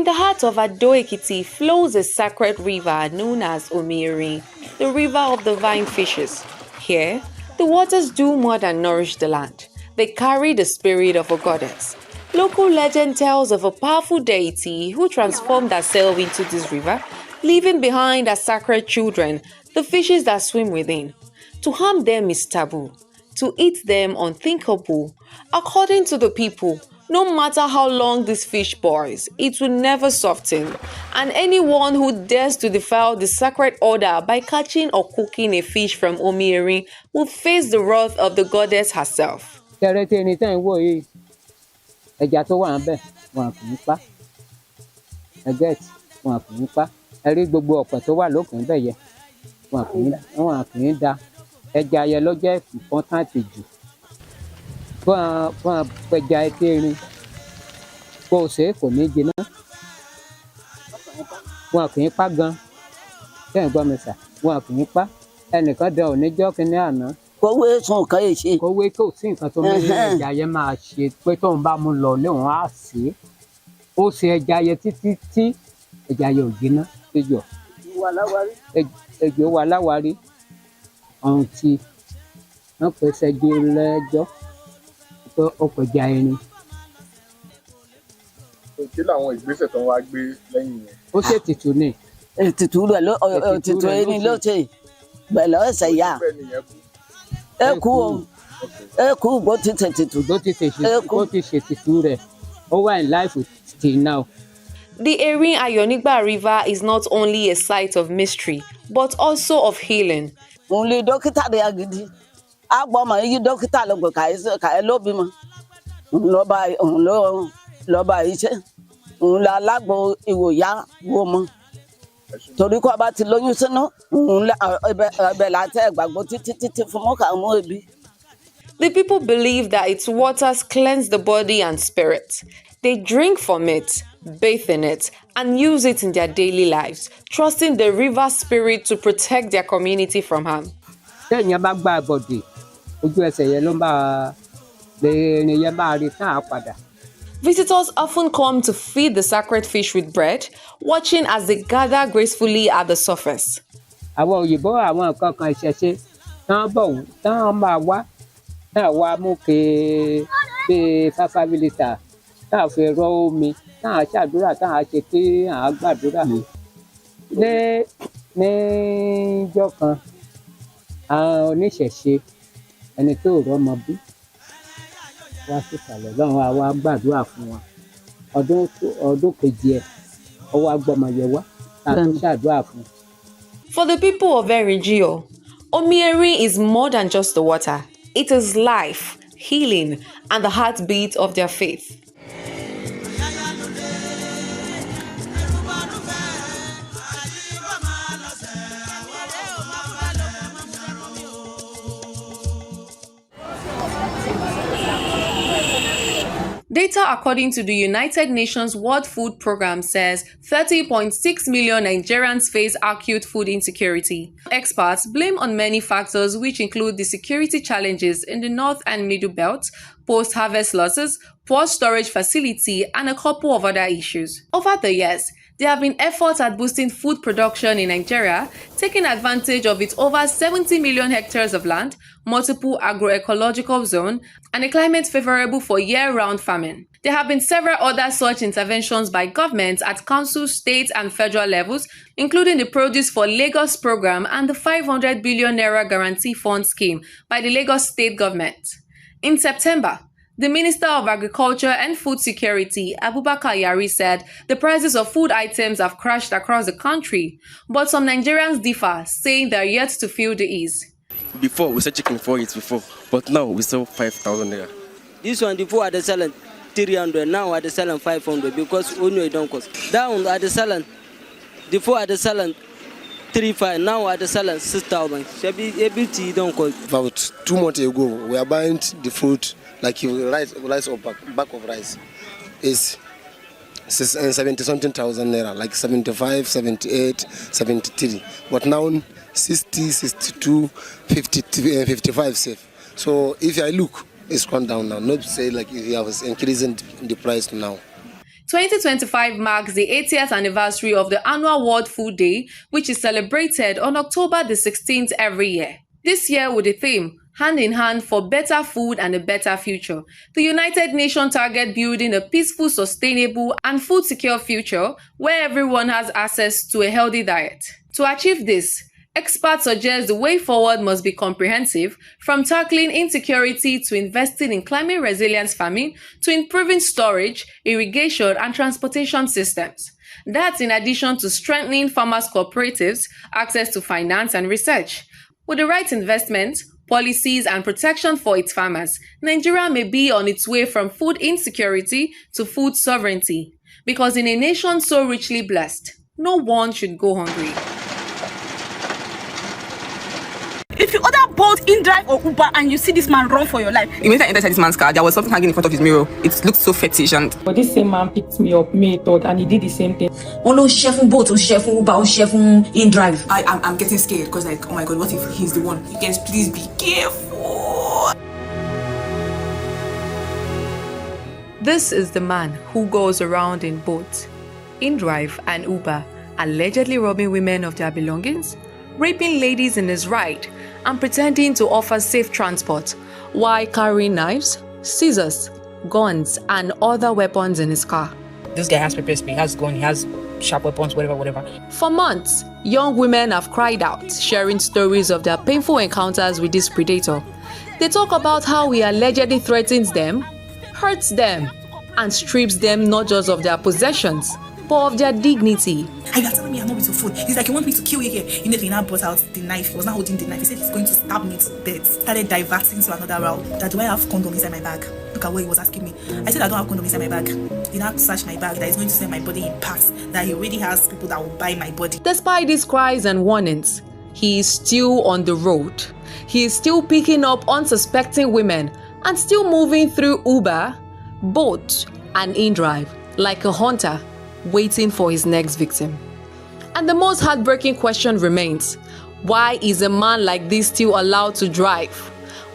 the heart of Ado-Ekiti flows a sacred river known as Omirin, the river of divine fishes. Here, the waters do more than nourish the land. They carry the spirit of a goddess. Local legend tells of a powerful deity who transformed herself into this river, leaving behind as sacred children the fishes that swim within. To harm them is taboo. To eat them unthinkable. According to the people, no matter how long this fish boils, it will never soften. And anyone who dares to defile the sacred order by catching or cooking a fish from Omirin will face the wrath of the goddess herself. Ẹja yẹn ló jẹ́ important jù fún apẹja etírin kó o ṣe kò ní jiná wọn kì í pa gan kẹ́hìn gbọ́ mi sà wọn kì í pa ẹnìkan dẹ oníjọ́ kínní àná. Kówé sùn kan yìí ṣe. Kówé kò sí nǹkan tó ní ẹja yẹn máa ṣe pé tóun bá mú lọ léwọn á sè é ó ṣe ẹja yẹn títí tí ẹja yẹn ò jiná péjọ ẹjọ wà láwárí ọ̀hún tí wọ́n pèsè di lẹ́jọ́ pé ó kọjá ẹni. Kí làwọn ìgbésẹ̀ tó ń wá gbé lẹ́yìn yẹn? Ó ṣe ètùtù ni. Ètùtù rẹ̀ ló ètùtù ẹni ló ṣe bẹ̀lẹ̀ ọ̀sẹ̀ yá. Ẹ kú o ẹ kú bó ti ṣe ètùtù. Bó ti ṣe ètùtù rẹ̀ ó wà in life till now. The Erin Ayonigba River is not only a site of mystery, but also of healing. Òun lè dókítà rẹ̀ agidi. A gbọ́ mọ̀ yí dókítà ló gbé kàí ló bímọ. Òun ló bá iṣẹ́. Òun la alágbo ìwòyá wo mọ́. Torí kó bá ti lóyún sínú, òun ẹbẹ̀ láti ẹ̀gbàgbọ́ títí fún mọ́kà mú ebi. The people believe that its waters cleanse the body and spirit. They drink from it, bathe in it, and use it in their daily lives, trusting the river spirit to protect their community from harm. Téèyàn bá gba àbọ̀dè, ojú ẹsẹ̀ yẹn ló máa lè yẹn máa rí tán á padà. Visitors often come to feed the sacred fish with bread, watching as they gather gracefully at the surface. Àwọn òyìnbó àwọn nǹkan kan ìṣẹ̀ṣe tán máa wá náà wá mú bíi 5 litre táà fi rọ omi táà ṣàdúrà táà ṣe kí à gbàdúrà níjọ́ kan àwọn oníṣẹ̀ṣe ẹni tó rọ́mọ bí wá sísàlẹ̀ lọ́run àwa gbàdúrà fún wọn ọdún kejì ẹ̀ ó wá gbọ́mọ yẹn wá tá a tún ṣàdúrà fún. For the people of Erin, Omirin is more than just the water. It is life, healing, and the heartbeat of their faith. Data according to the United Nations World Food Programme says 30.6 million Nigerians face acute food insecurity. Experts blame on many factors which include the security challenges in the North and Middle Belt, post-harvest losses, poor storage facility, and a couple of other issues. Over the years, there have been efforts at boosting food production in Nigeria, taking advantage of its over 70 million hectares of land, multiple agroecological zones, and a climate favorable for year-round farming. There have been several other such interventions by governments at council, state, and federal levels, including the Produce for Lagos program and the 500 billion naira guarantee fund scheme by the Lagos state government. In September, the Minister of Agriculture and Food Security, Abubakar Yari, said the prices of food items have crashed across the country, but some Nigerians differ, saying they are yet to feel the ease. Before, we said chicken for it before, but now we sell 5,000 naira. This one, before I selling 300, now I selling 500 because only don't cost. Down I selling, before I selling 3,500, now I selling 6,000. Everything don't cost. About 2 months ago, we are buying the food. Like rice or back of rice is 70-something thousand naira, like 75, 78, 73. But now 60, 62, 50, 55 safe. So if I look, it's gone down now. Not say like if I was increasing the price now. 2025 marks the 80th anniversary of the annual World Food Day, which is celebrated on October the 16th every year. This year with the theme, Hand in Hand for Better Food and a Better Future, the United Nations target building a peaceful, sustainable, and food-secure future where everyone has access to a healthy diet. To achieve this, experts suggest the way forward must be comprehensive, from tackling insecurity to investing in climate resilience farming to improving storage, irrigation, and transportation systems. That's in addition to strengthening farmers' cooperatives, access to finance and research. With the right investment, policies, and protection for its farmers, Nigeria may be on its way from food insecurity to food sovereignty. Because in a nation so richly blessed, no one should go hungry. If you order Bolt, InDrive, or Uber and you see this man run for your life. Immediately I entered this man's car, there was something hanging in front of his mirror. It looked so fetish and... But this same man picked me up, May 3rd, and he did the same thing. Olo chef Bolt, chef Uber, chef InDrive. I'm getting scared because like, oh my God, what if he's the one? You guys, please be careful. This is the man who goes around in Bolt, InDrive, and Uber, allegedly robbing women of their belongings, raping ladies in his ride, and pretending to offer safe transport while carrying knives, scissors, guns, and other weapons in his car. This guy has pepper spray, he has gun, he has sharp weapons, whatever. For months, young women have cried out, sharing stories of their painful encounters with this predator. They talk about how he allegedly threatens them, hurts them, and strips them not just of their possessions, but of their dignity. And you're telling me I'm not with your food. He's like, you want me to kill you here? Immediately now brought out the knife. He was not holding the knife. He said he's going to stab me to death. Started diverting to another route. That do I have condom inside my bag? Look at what he was asking me. I said I don't have condom inside my bag. He now searched my bag. That he's going to send my body in parts. That he already has people that will buy my body. Despite these cries and warnings, he is still on the road. He is still picking up unsuspecting women and still moving through Uber, Bolt, and InDrive like a hunter waiting for his next victim. And the most heartbreaking question remains, why is a man like this still allowed to drive?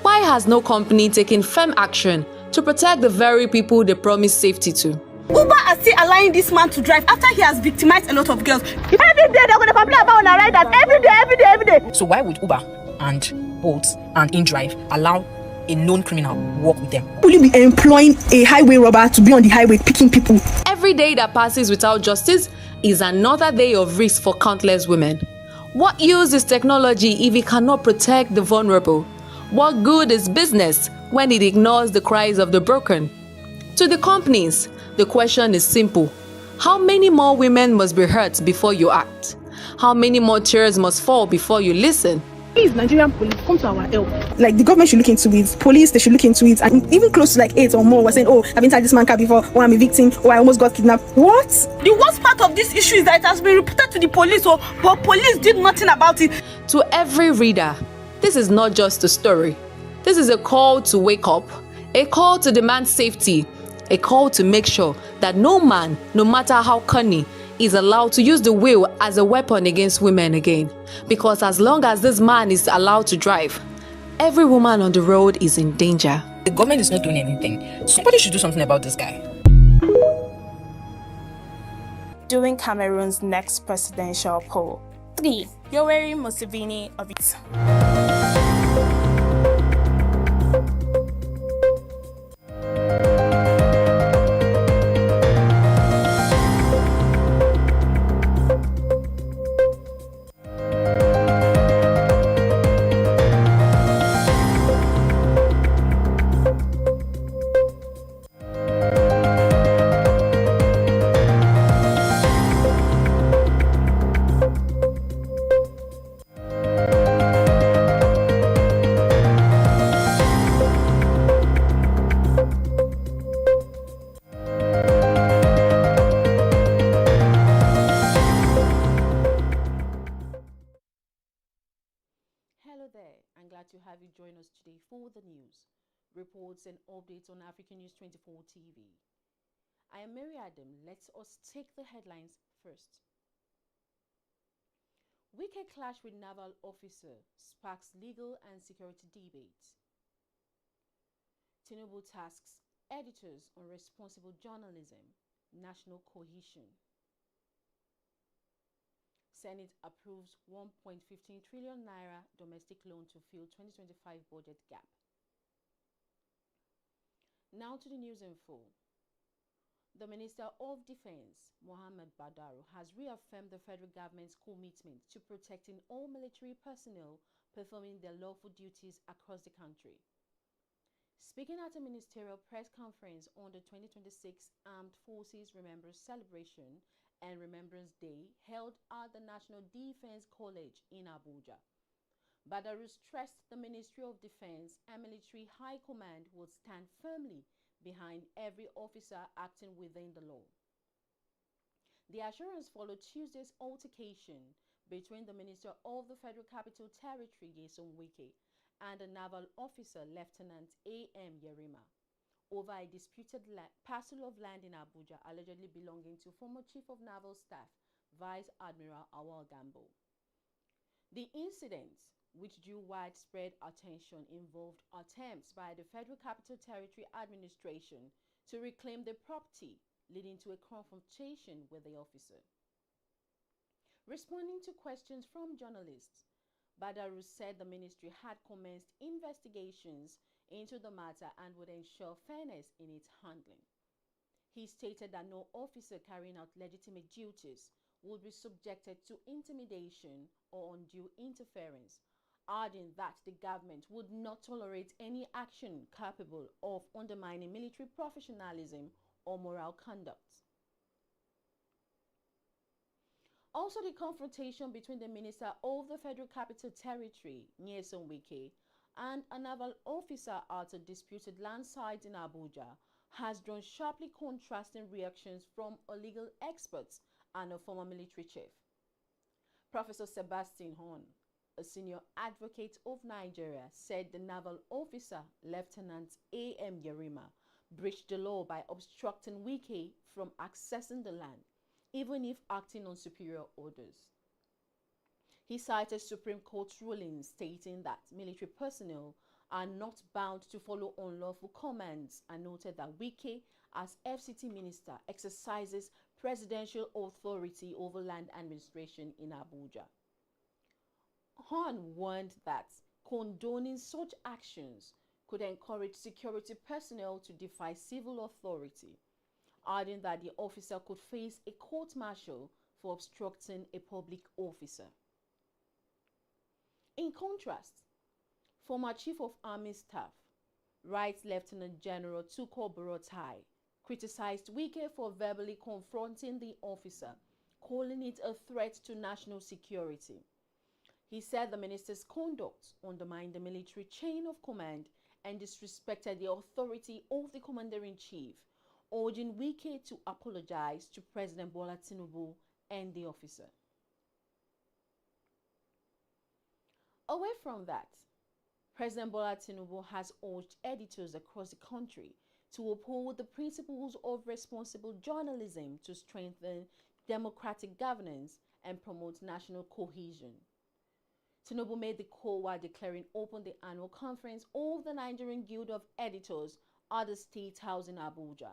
Why has no company taken firm action to protect the very people they promise safety to? Uber are still allowing this man to drive after he has victimized a lot of girls. Every day they're going to complain about our riders. Every day. So why would Uber and Bolt and InDrive allow a known criminal work with them? Will you be employing a highway robber to be on the highway picking people? Every day that passes without justice is another day of risk for countless women. What use is technology if it cannot protect the vulnerable? What good is business when it ignores the cries of the broken? To the companies, the question is simple. How many more women must be hurt before you act? How many more tears must fall before you listen? Please, Nigerian police, come to our help. Like, the government should look into it. Police, they should look into it. And even close to like 8 or more were saying, oh, I've inside this man car before, or I'm a victim, or I almost got kidnapped. What? The worst part of this issue is that it has been reported to the police, but police did nothing about it. To every reader, this is not just a story. This is a call to wake up, a call to demand safety, a call to make sure that no man, no matter how cunning, is allowed to use the will as a weapon against women again. Because as long as this man is allowed to drive, every woman on the road is in danger. The government is not doing anything. Somebody should do something about this guy. During Cameroon's next presidential poll. 3. Yoweri Museveni of it. To have you join us today for the news, reports and updates on African News 24 TV. I am Mary Adam. Let us take the headlines first. Wike clash with naval officer sparks legal and security debate. Tinubu tasks editors on responsible journalism. national cohesion. Senate approves 1.15 trillion naira domestic loan to fill 2025 budget gap. Now to the news in full. The Minister of Defense, Mohammed Badaru, has reaffirmed the federal government's commitment to protecting all military personnel performing their lawful duties across the country. Speaking at a ministerial press conference on the 2026 Armed Forces Remembrance Celebration and Remembrance Day held at the National Defense College in Abuja, Badaru stressed the Ministry of Defense and Military High Command would stand firmly behind every officer acting within the law. The assurance followed Tuesday's altercation between the Minister of the Federal Capital Territory, Nyesom Wike, and a naval officer, Lieutenant A.M. Yerima, over a disputed parcel of land in Abuja allegedly belonging to former Chief of Naval Staff, Vice Admiral Awal Gambo. The incident, which drew widespread attention, involved attempts by the Federal Capital Territory Administration to reclaim the property, leading to a confrontation with the officer. Responding to questions from journalists, Badaru said the ministry had commenced investigations into the matter and would ensure fairness in its handling. He stated that no officer carrying out legitimate duties would be subjected to intimidation or undue interference, adding that the government would not tolerate any action capable of undermining military professionalism or moral conduct. Also, the confrontation between the Minister of the Federal Capital Territory, Nyesom Wike, and a naval officer at a disputed land site in Abuja has drawn sharply contrasting reactions from a legal experts and a former military chief. Professor Sebastian Horn, a senior advocate of Nigeria, said the naval officer, Lieutenant A.M. Yerima, breached the law by obstructing Wike from accessing the land, even if acting on superior orders. He cited Supreme Court rulings stating that military personnel are not bound to follow unlawful commands and noted that Wike, as FCT minister, exercises presidential authority over land administration in Abuja. Horn warned that condoning such actions could encourage security personnel to defy civil authority, adding that the officer could face a court-martial for obstructing a public officer. In contrast, former Chief of Army Staff, Right Lieutenant General Tukur Buratai, criticized Wike for verbally confronting the officer, calling it a threat to national security. He said the minister's conduct undermined the military chain of command and disrespected the authority of the commander-in-chief, urging Wike to apologize to President Bola Tinubu and the officer. Away from that, President Bola Tinubu has urged editors across the country to uphold the principles of responsible journalism to strengthen democratic governance and promote national cohesion. Tinubu made the call while declaring open the annual conference of the Nigerian Guild of Editors at the State House in Abuja.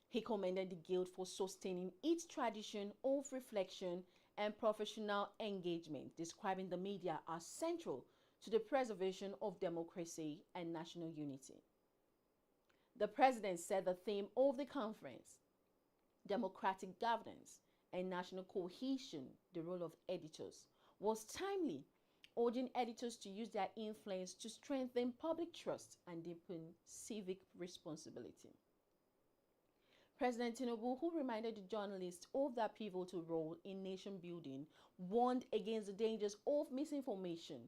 He commended the Guild for sustaining its tradition of reflection and professional engagement, describing the media as central to the preservation of democracy and national unity. The president said the theme of the conference, democratic governance and national cohesion, the role of editors, was timely, urging editors to use their influence to strengthen public trust and deepen civic responsibility. President Tinubu, who reminded the journalists of their pivotal role in nation building, warned against the dangers of misinformation,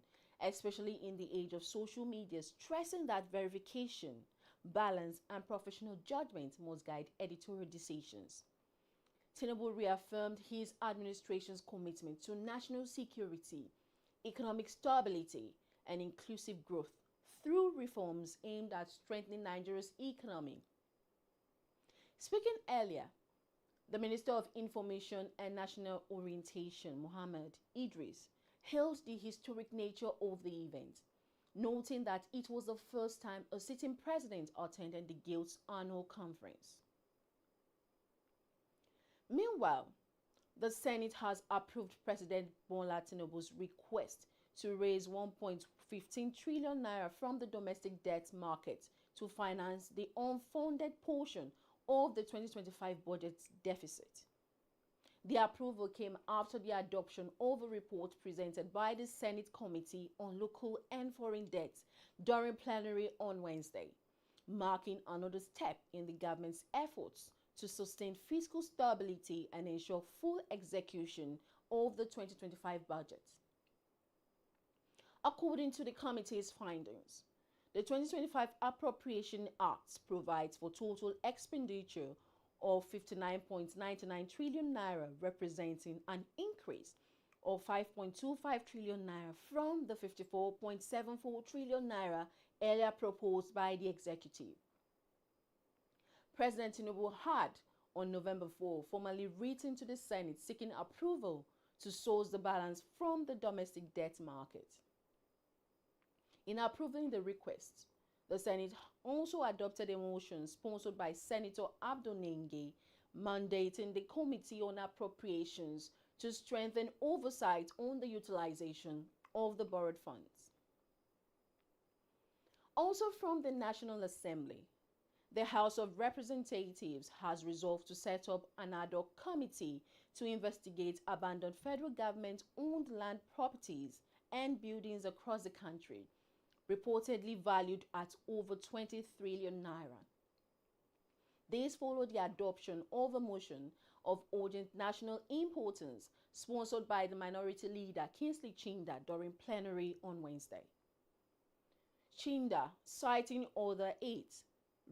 especially in the age of social media, stressing that verification, balance, and professional judgment must guide editorial decisions. Tinubu reaffirmed his administration's commitment to national security, economic stability, and inclusive growth through reforms aimed at strengthening Nigeria's economy. Speaking earlier, the Minister of Information and National Orientation, Mohammed Idris, hailed the historic nature of the event, noting that it was the first time a sitting president attended the Guild's annual conference. Meanwhile, the Senate has approved President Bola Tinubu's request to raise 1.15 trillion naira from the domestic debt market to finance the unfunded portion of the 2025 budget deficit. The approval came after the adoption of a report presented by the Senate Committee on Local and Foreign Debts during plenary on Wednesday, marking another step in the government's efforts to sustain fiscal stability and ensure full execution of the 2025 budget. According to the committee's findings, the 2025 Appropriation Act provides for total expenditure of 59.99 trillion naira, representing an increase of 5.25 trillion naira from the 54.74 trillion naira earlier proposed by the executive. President Tinubu had, on November 4, formally written to the Senate seeking approval to source the balance from the domestic debt market. In approving the request, the Senate also adopted a motion sponsored by Senator Abdul Nengi, mandating the Committee on Appropriations to strengthen oversight on the utilization of the borrowed funds. Also from the National Assembly, the House of Representatives has resolved to set up an ad hoc committee to investigate abandoned federal government-owned land properties and buildings across the country, reportedly valued at over 20 trillion naira. This followed the adoption of a motion of urgent national importance sponsored by the Minority Leader Kingsley Chinda during plenary on Wednesday. Chinda, citing Order 8,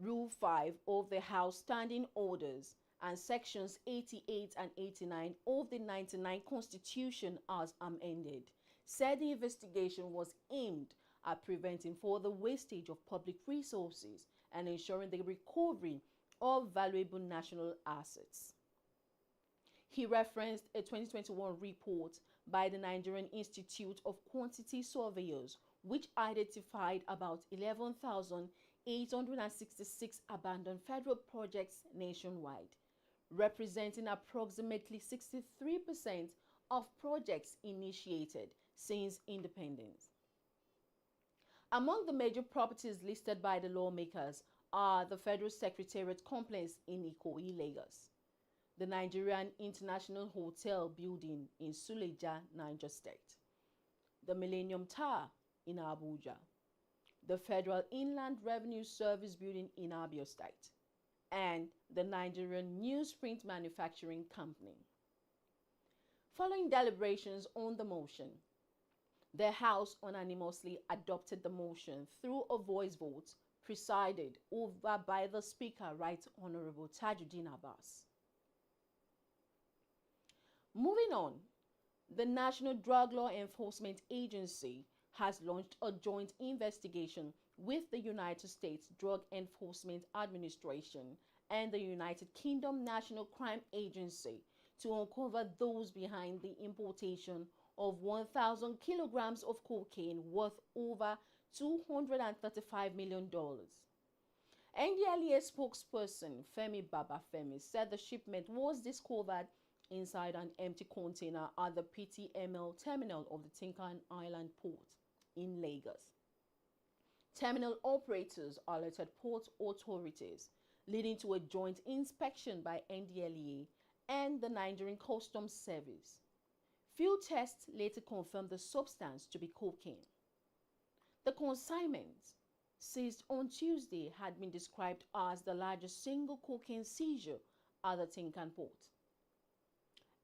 Rule 5 of the House Standing Orders and Sections 88 and 89 of the 99 Constitution as amended, said the investigation was aimed at preventing further wastage of public resources and ensuring the recovery of valuable national assets. He referenced a 2021 report by the Nigerian Institute of Quantity Surveyors, which identified about 11,866 abandoned federal projects nationwide, representing approximately 63% of projects initiated since independence. Among the major properties listed by the lawmakers are the Federal Secretariat Complex in Ikoyi, Lagos, the Nigerian International Hotel building in Suleja, Niger State, the Millennium Tower in Abuja, the Federal Inland Revenue Service building in Abia State, and the Nigerian Newsprint Manufacturing Company. Following deliberations on the motion, the House unanimously adopted the motion through a voice vote presided over by the Speaker, Right Honorable Tajuddin Abbas. Moving on, the National Drug Law Enforcement Agency has launched a joint investigation with the United States Drug Enforcement Administration and the United Kingdom National Crime Agency to uncover those behind the importation of 1,000 kilograms of cocaine worth over $235 million. NDLEA spokesperson Femi Babafemi said the shipment was discovered inside an empty container at the PTML terminal of the Tinkan Island port in Lagos. Terminal operators alerted port authorities, leading to a joint inspection by NDLEA and the Nigerian Customs Service. Field tests later confirmed the substance to be cocaine. The consignment, seized on Tuesday, had been described as the largest single cocaine seizure at the Tinkan port.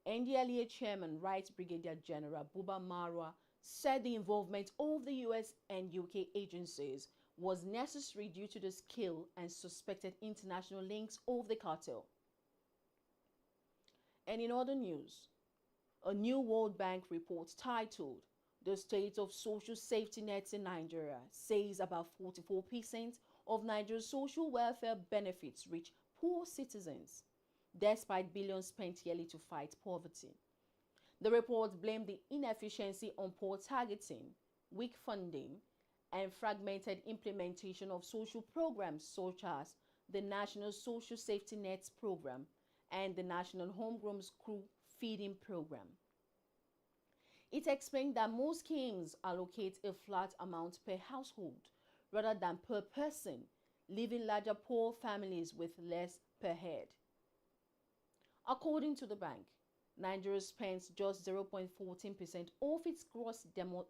NDLEA Chairman Right Brigadier General Buba Marwa said the involvement of the US and UK agencies was necessary due to the scale and suspected international links of the cartel. And in other news, a new World Bank report titled "The State of Social Safety Nets in Nigeria" says about 44% of Nigeria's social welfare benefits reach poor citizens, despite billions spent yearly to fight poverty. The report blamed the inefficiency on poor targeting, weak funding, and fragmented implementation of social programs such as the National Social Safety Nets Program and the National Homegrown School Feeding Program. It explained that most schemes allocate a flat amount per household rather than per person, leaving larger poor families with less per head. According to the bank, Nigeria spends just 0.14% of its gross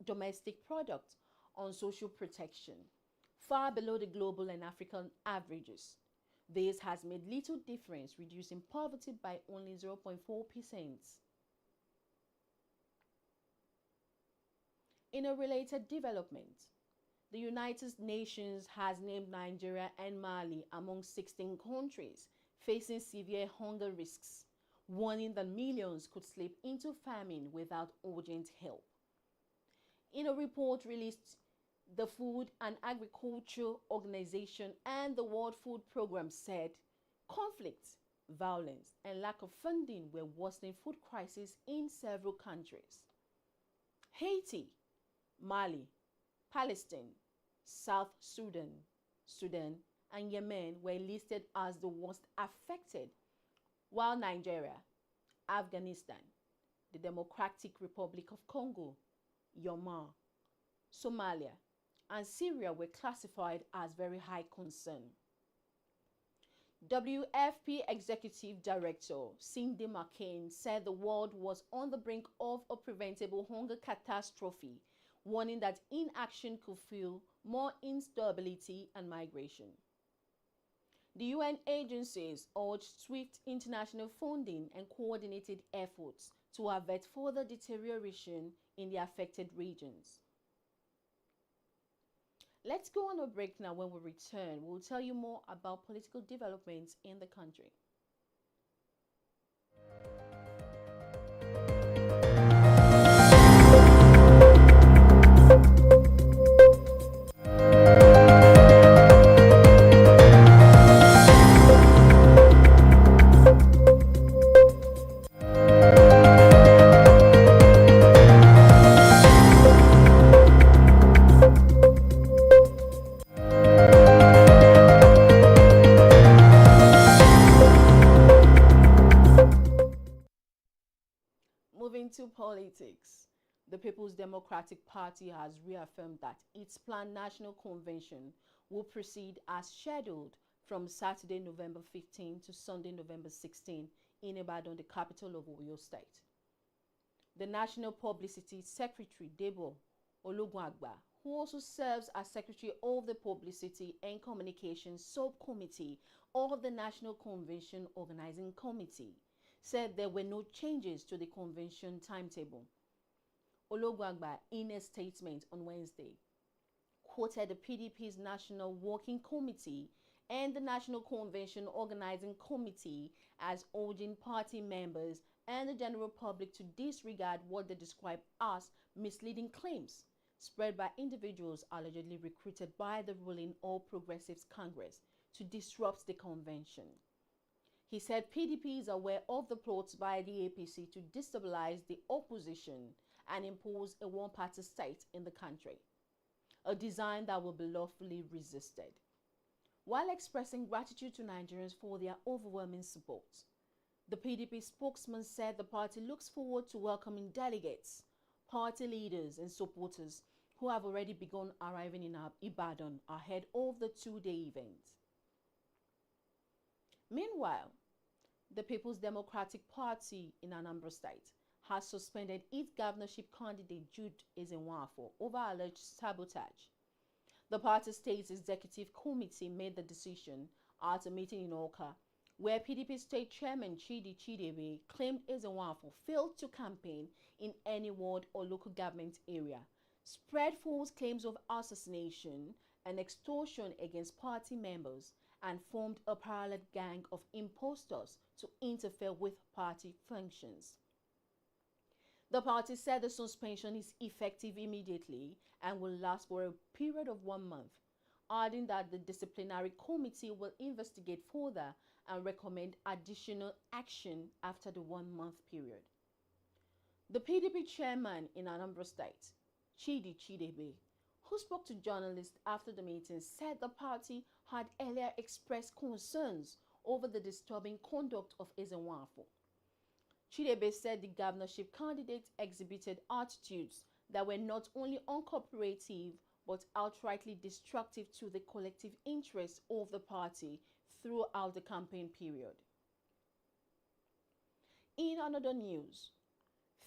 domestic product on social protection, far below the global and African averages. This has made little difference, reducing poverty by only 0.4%. In a related development, the United Nations has named Nigeria and Mali among 16 countries facing severe hunger risks, warning that millions could slip into famine without urgent help. In a report released, the Food and Agriculture Organization and the World Food Programme said conflict, violence, and lack of funding were worsening food crises in several countries. Haiti, Mali, Palestine, South Sudan, and Yemen were listed as the worst affected, while Nigeria, Afghanistan, the Democratic Republic of Congo, Yemen, Somalia, and Syria were classified as very high concern. WFP Executive Director Cindy McCain said the world was on the brink of a preventable hunger catastrophe, warning that inaction could fuel more instability and migration. The UN agencies urged swift international funding and coordinated efforts to avert further deterioration in the affected regions. Let's go on a break now. When we return, we'll tell you more about political developments in the country. Moving to politics, the People's Democratic Party has reaffirmed that its planned national convention will proceed as scheduled from Saturday, November 15 to Sunday, November 16 in Ibadan, the capital of Oyo State. The National Publicity Secretary, Debo Ologunagba, who also serves as Secretary of the Publicity and Communications Subcommittee of the National Convention Organizing Committee, said there were no changes to the convention timetable. Ologunagba, in a statement on Wednesday, quoted the PDP's National Working Committee and the National Convention Organizing Committee as urging party members and the general public to disregard what they describe as misleading claims spread by individuals allegedly recruited by the ruling All Progressives Congress to disrupt the convention. He said PDP is aware of the plots by the APC to destabilize the opposition and impose a one-party state in the country, a design that will be lawfully resisted. While expressing gratitude to Nigerians for their overwhelming support, the PDP spokesman said the party looks forward to welcoming delegates, party leaders, and supporters who have already begun arriving in Ibadan ahead of the two-day event. Meanwhile, the People's Democratic Party in Anambra State has suspended its governorship candidate Jude Ezenwafo over alleged sabotage. The party state's executive committee made the decision at a meeting in Awka, where PDP state chairman Chidi Chidebe claimed Ezenwafo failed to campaign in any ward or local government area, spread false claims of assassination and extortion against party members, and formed a parallel gang of impostors to interfere with party functions. The party said the suspension is effective immediately and will last for a period of 1 month, adding that the disciplinary committee will investigate further and recommend additional action after the 1-month period. The PDP chairman in Anambra State, Chidi Chidebe, who spoke to journalists after the meeting, said the party had earlier expressed concerns over the disturbing conduct of Ezenwafo. Chidebe said the governorship candidate exhibited attitudes that were not only uncooperative but outrightly destructive to the collective interests of the party throughout the campaign period. In another news,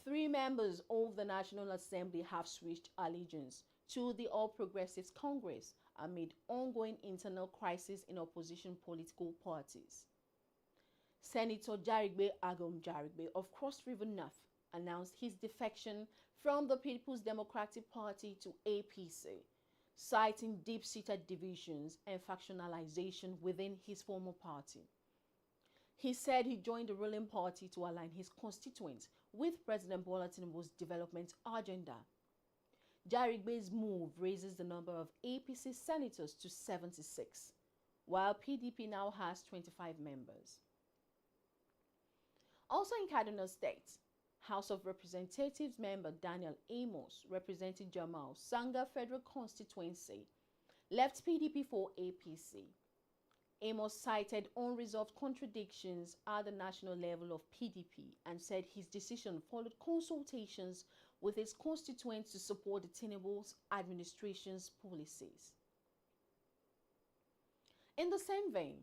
3 members of the National Assembly have switched allegiance to the All Progressives Congress amid ongoing internal crisis in opposition political parties. Senator Jarigbe Agom Jarigbe of Cross River North announced his defection from the People's Democratic Party to APC, citing deep-seated divisions and factionalization within his former party. He said he joined the ruling party to align his constituents with President Bola Tinubu's development agenda. Jarigbe's move raises the number of APC senators to 76, while PDP now has 25 members. Also in Kaduna State, House of Representatives member Daniel Amos, representing Jamal Sanga Federal Constituency, left PDP for APC. Amos cited unresolved contradictions at the national level of PDP and said his decision followed consultations with his constituents to support the Tinubu's administration's policies. In the same vein,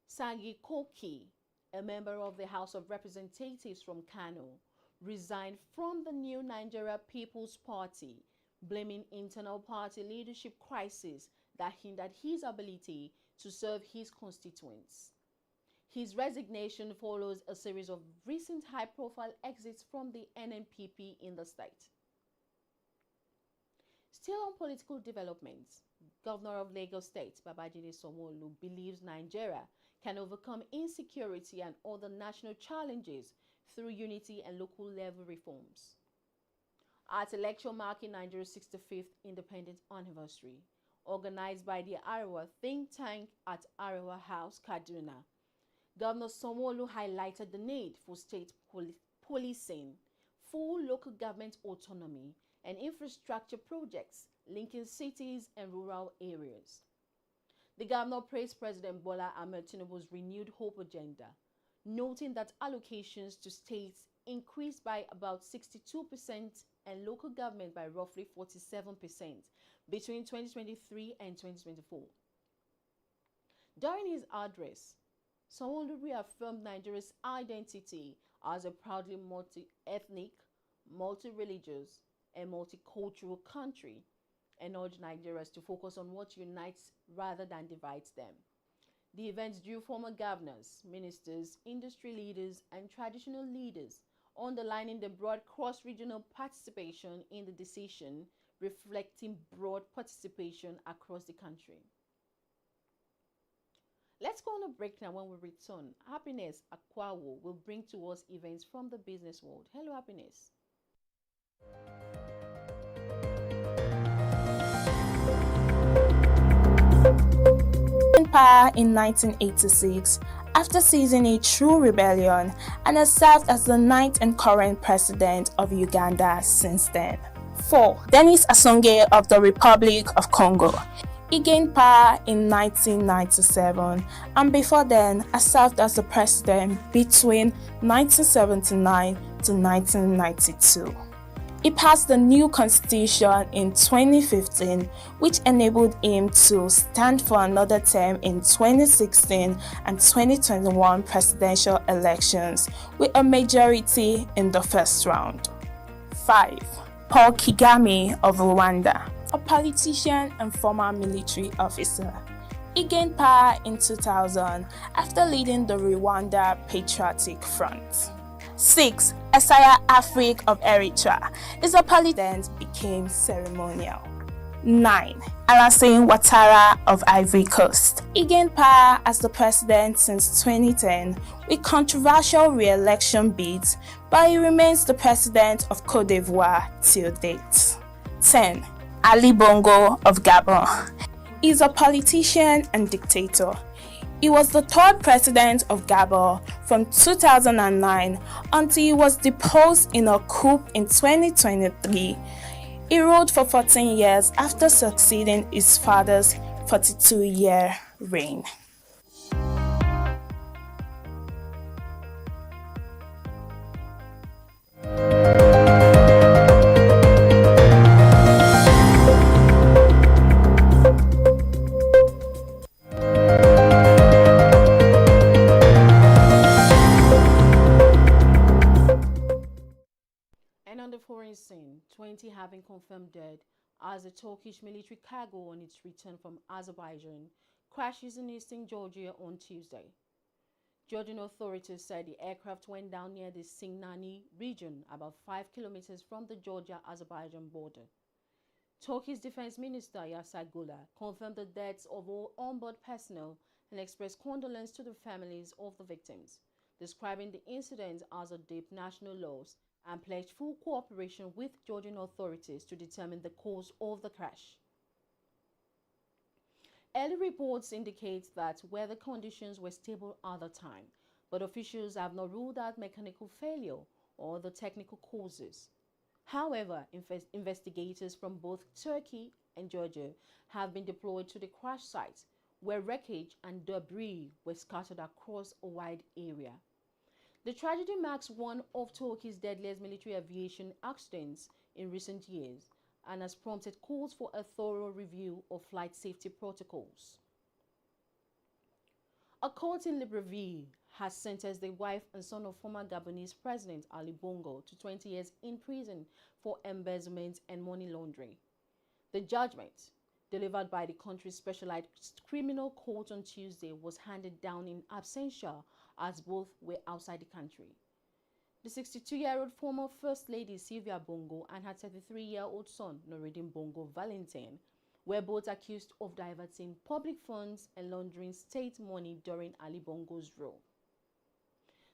Sagi Koki, a member of the House of Representatives from Kano, resigned from the new Nigeria People's Party, blaming internal party leadership crisis that hindered his ability to serve his constituents. His resignation follows a series of recent high-profile exits from the NNPP in the state. Still on political developments, Governor of Lagos State, Babajide Sanwo-Olu, believes Nigeria can overcome insecurity and other national challenges through unity and local level reforms. At a lecture marking Nigeria's 65th independence anniversary, organized by the Arewa think tank at Arewa House, Kaduna, Governor Sanwo-Olu highlighted the need for state policing, full local government autonomy, and infrastructure projects linking cities and rural areas. The governor praised President Bola Ahmed Tinubu's renewed hope agenda, noting that allocations to states increased by about 62% and local government by roughly 47% between 2023 and 2024. During his address, Sanwo-Olu reaffirmed Nigeria's identity as a proudly multi-ethnic, multi-religious, and multicultural country and urged Nigerians to focus on what unites rather than divides them. The event drew former governors, ministers, industry leaders, and traditional leaders, underlining the broad cross-regional participation in the decision, reflecting broad participation across the country. Let's go on a break now. When we return, Happiness Akwawo will bring to us events from the business world. Hello, Happiness. In power in 1986 after seizing a true rebellion and has served as the 9th and current president of Uganda since then. 4. Denis Asonge of the Republic of Congo. He gained power in 1997 and before then has served as the president between 1979 to 1992. He passed the new constitution in 2015, which enabled him to stand for another term in 2016 and 2021 presidential elections with a majority in the first round. 5. Paul Kagame of Rwanda, a politician and former military officer. He gained power in 2000 after leading the Rwanda Patriotic Front. 6. Isaiah Afrik of Eritrea is a president became ceremonial. 9. Alassane Ouattara of Ivory Coast. He gained power as the president since 2010 with controversial re-election bids, but he remains the president of Côte d'Ivoire till date. 10. Ali Bongo of Gabon. He is a politician and dictator. He was the 3rd president of Gabon from 2009 until he was deposed in a coup in 2023. He ruled for 14 years after succeeding his father's 42-year reign. Turkish military cargo on its return from Azerbaijan crashes in eastern Georgia on Tuesday. Georgian authorities said the aircraft went down near the Singnani region, about 5 kilometers from the Georgia-Azerbaijan border. Turkey's Defense Minister Yasar Gula confirmed the deaths of all onboard personnel and expressed condolence to the families of the victims, describing the incident as a deep national loss and pledged full cooperation with Georgian authorities to determine the cause of the crash. Early reports indicate that weather conditions were stable at the time, but officials have not ruled out mechanical failure or other technical causes. However, investigators from both Turkey and Georgia have been deployed to the crash site, where wreckage and debris were scattered across a wide area. The tragedy marks one of Turkey's deadliest military aviation accidents in recent years and has prompted calls for a thorough review of flight safety protocols. A court in Libreville has sentenced the wife and son of former Gabonese President Ali Bongo to 20 years in prison for embezzlement and money laundering. The judgment, delivered by the country's specialized criminal court on Tuesday, was handed down in absentia as both were outside the country. The 62-year-old former First Lady Sylvia Bongo and her 33-year-old son Noureddin Bongo Valentin were both accused of diverting public funds and laundering state money during Ali Bongo's rule.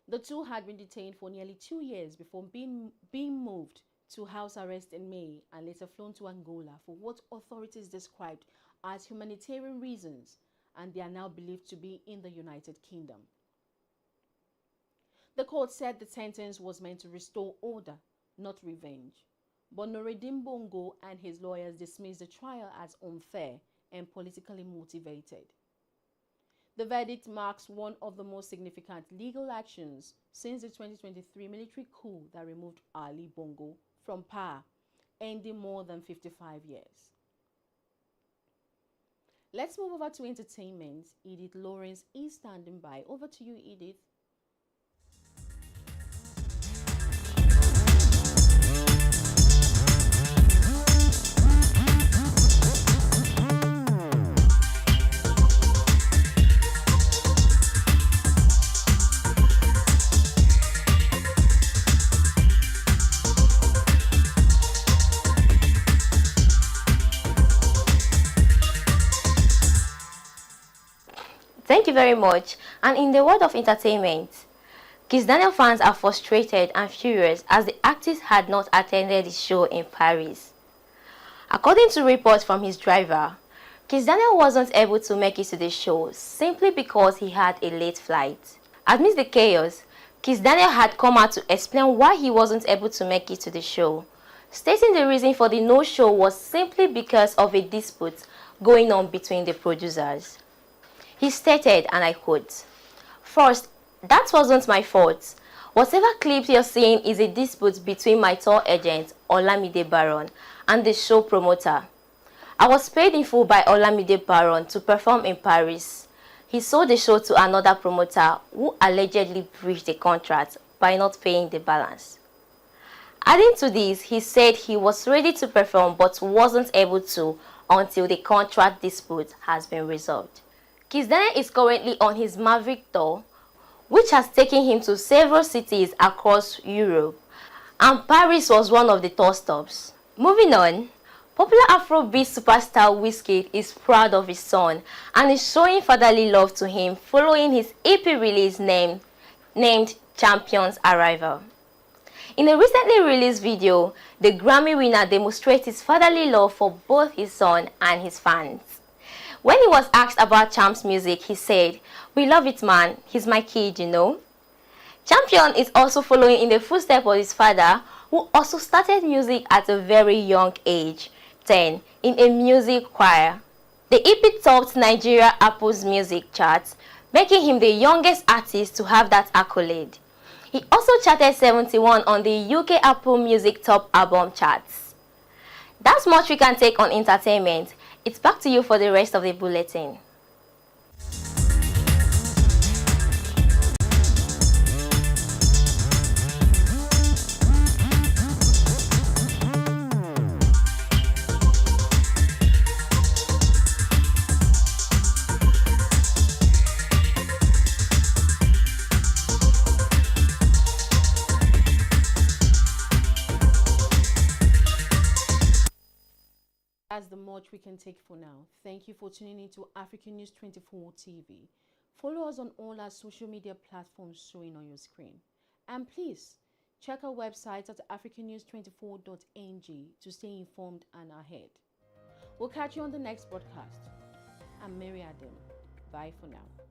The two had been detained for nearly 2 years before being moved to house arrest in May and later flown to Angola for what authorities described as humanitarian reasons, and they are now believed to be in the United Kingdom. The court said the sentence was meant to restore order, not revenge. But Noureddin Bongo and his lawyers dismissed the trial as unfair and politically motivated. The verdict marks one of the most significant legal actions since the 2023 military coup that removed Ali Bongo from power, ending more than 55 years. Let's move over to entertainment. Edith Lawrence is standing by. Over to you, Edith. Thank you very much. And in the world of entertainment, Kiss Daniel fans are frustrated and furious as the artist had not attended the show in Paris. According to reports from his driver, Kiss Daniel wasn't able to make it to the show simply because he had a late flight. Amidst the chaos, Kiss Daniel had come out to explain why he wasn't able to make it to the show, stating the reason for the no-show was simply because of a dispute going on between the producers. He stated, and I quote, "First, that wasn't my fault. Whatever clips you're seeing is a dispute between my tour agent, Olamide Baron, and the show promoter. I was paid in full by Olamide Baron to perform in Paris. He sold the show to another promoter who allegedly breached the contract by not paying the balance." Adding to this, he said he was ready to perform but wasn't able to until the contract dispute has been resolved. Kiss Daniel is currently on his Maverick tour, which has taken him to several cities across Europe, and Paris was one of the tour stops. Moving on, popular Afrobeat superstar Wizkid is proud of his son and is showing fatherly love to him following his EP release named Champion's arrival. In a recently released video, the Grammy winner demonstrates his fatherly love for both his son and his fans. When he was asked about Champ's music, he said, "We love it, man. He's my kid, you know." Champion is also following in the footsteps of his father, who also started music at a very young age, 10, in a music choir. The EP topped Nigeria Apple's music charts, making him the youngest artist to have that accolade. He also charted 71 on the UK Apple Music Top Album charts. That's much we can take on entertainment. It's back to you for the rest of the bulletin. can take for now. Thank you for tuning in to African News 24 TV. Follow us on all our social media platforms showing on your screen. And please, check our website at africannews24.ng to stay informed and ahead. We'll catch you on the next broadcast. I'm Mary Adam. Bye for now.